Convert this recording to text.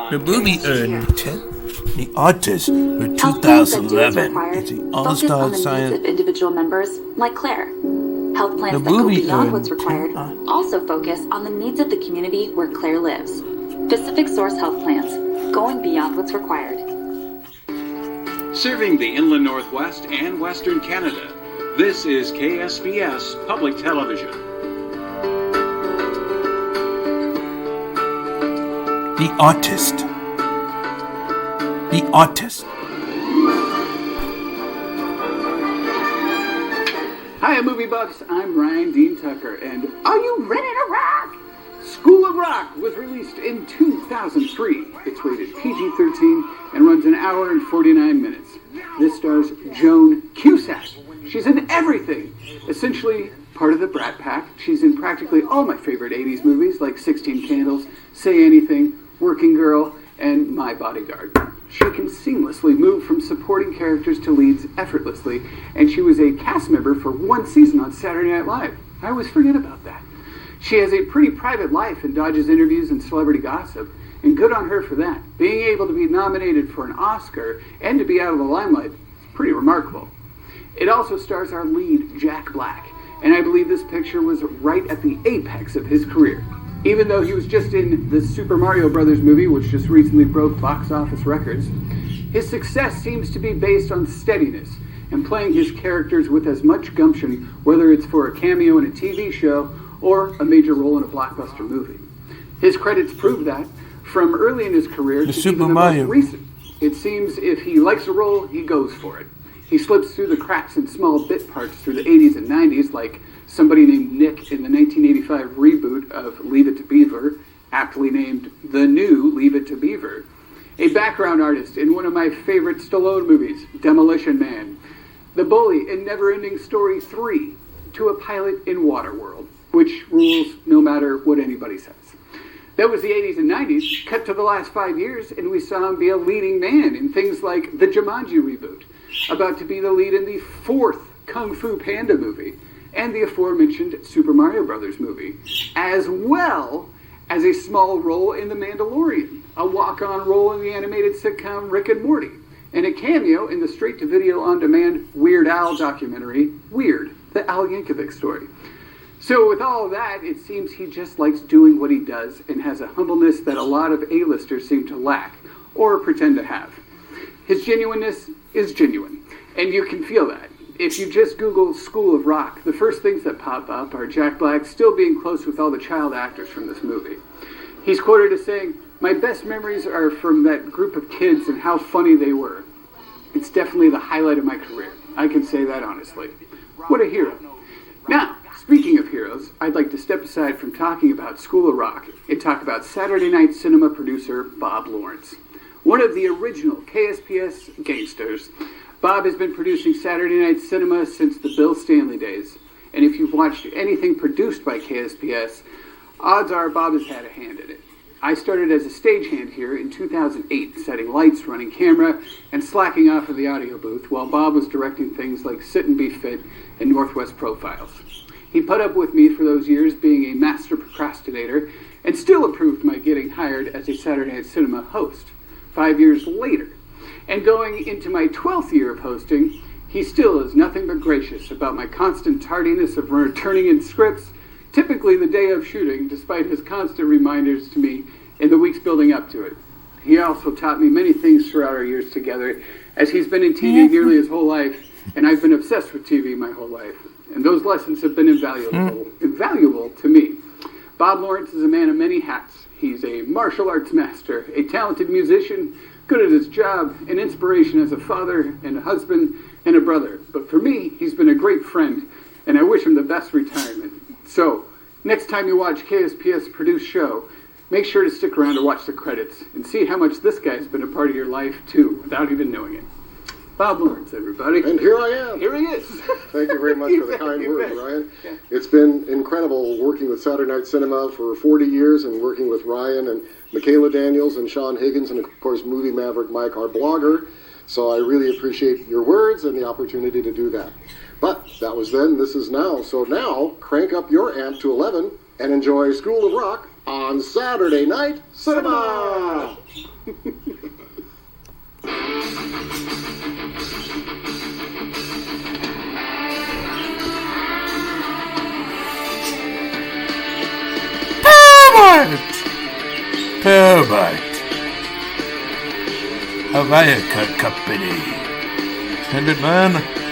The movie earned the artist for 2011. It's the All-Star Science of individual members, like Claire. Health plans that go beyond what's required also focus on the needs of the community where Claire lives. Pacific Source Health Plans, going beyond what's required. Serving the Inland Northwest and Western Canada, this is KSBS Public Television. The Artist. The Artist. Hi, movie buffs. I'm Ryan Dean Tucker, and are you ready to rock? School of Rock was released in 2003. It's rated PG-13 and runs an hour and 49 minutes. This stars Joan Cusack. She's in everything. Essentially part of the Brat Pack. She's in practically all my favorite 80s movies like 16 Candles, Say Anything, Working Girl, and My Bodyguard. She can seamlessly move from supporting characters to leads effortlessly, and she was a cast member for one season on Saturday Night Live. I always forget about that. She has a pretty private life and dodges interviews and celebrity gossip, and good on her for that. Being able to be nominated for an Oscar and to be out of the limelight is pretty remarkable. It also stars our lead, Jack Black, and I believe this picture was right at the apex of his career. Even though he was just in the Super Mario Brothers movie, which just recently broke box office records, his success seems to be based on steadiness and playing his characters with as much gumption, whether it's for a cameo in a TV show or a major role in a blockbuster movie. His credits prove that, from early in his career to even the most recent. It seems if he likes a role, he goes for it. He slips through the cracks in small bit parts through the 80s and 90s, like somebody named Nick in the 1985 reboot of Leave It to Beaver, aptly named The New Leave It to Beaver. A background artist in one of my favorite Stallone movies, Demolition Man. The bully in Neverending Story 3, to a pilot in Waterworld, which rules no matter what anybody says. That was the 80s and 90s. Cut to the last 5 years, and we saw him be a leading man in things like the Jumanji reboot, about to be the lead in the 4th Kung Fu Panda movie, and the aforementioned Super Mario Brothers movie, as well as a small role in The Mandalorian, a walk-on role in the animated sitcom Rick and Morty, and a cameo in the straight-to-video on-demand Weird Al documentary, Weird, the Al Yankovic story. So with all of that, it seems he just likes doing what he does and has a humbleness that a lot of A-listers seem to lack, or pretend to have. His genuineness is genuine, and you can feel that. If you just Google School of Rock, the first things that pop up are Jack Black still being close with all the child actors from this movie. He's quoted as saying, "My best memories are from that group of kids and how funny they were. It's definitely the highlight of my career. I can say that honestly." What a hero. Now, speaking of heroes, I'd like to step aside from talking about School of Rock and talk about Saturday Night Cinema producer Bob Lawrence. One of the original KSPS gangsters, Bob has been producing Saturday Night Cinema since the Bill Stanley days. And if you've watched anything produced by KSPS, odds are Bob has had a hand in it. I started as a stagehand here in 2008, setting lights, running camera, and slacking off of the audio booth, while Bob was directing things like Sit and Be Fit and Northwest Profiles. He put up with me for those years being a master procrastinator, and still approved my getting hired as a Saturday Night Cinema host 5 years later. And going into my 12th year of hosting, he still is nothing but gracious about my constant tardiness of returning in scripts, typically the day of shooting, despite his constant reminders to me in the weeks building up to it. He also taught me many things throughout our years together, as he's been in TV nearly his whole life, and I've been obsessed with TV my whole life. And those lessons have been invaluable to me. Bob Lawrence is a man of many hats. He's a martial arts master, a talented musician, good at his job, an inspiration as a father and a husband and a brother. But for me, he's been a great friend, and I wish him the best retirement. So, next time you watch KSPS produced show, make sure to stick around to watch the credits and see how much this guy's been a part of your life, too, without even knowing it. Bob Lawrence, everybody. And here I am. Here he is. Thank you very much for the kind words, Ryan. Yeah. It's been incredible working with Saturday Night Cinema for 40 years and working with Ryan and Michaela Daniels and Sean Higgins and, of course, Movie Maverick Mike, our blogger. So I really appreciate your words and the opportunity to do that. But that was then, this is now. So now, crank up your amp to 11 and enjoy School of Rock on Saturday Night Cinema. Havaya Company. Attendant man,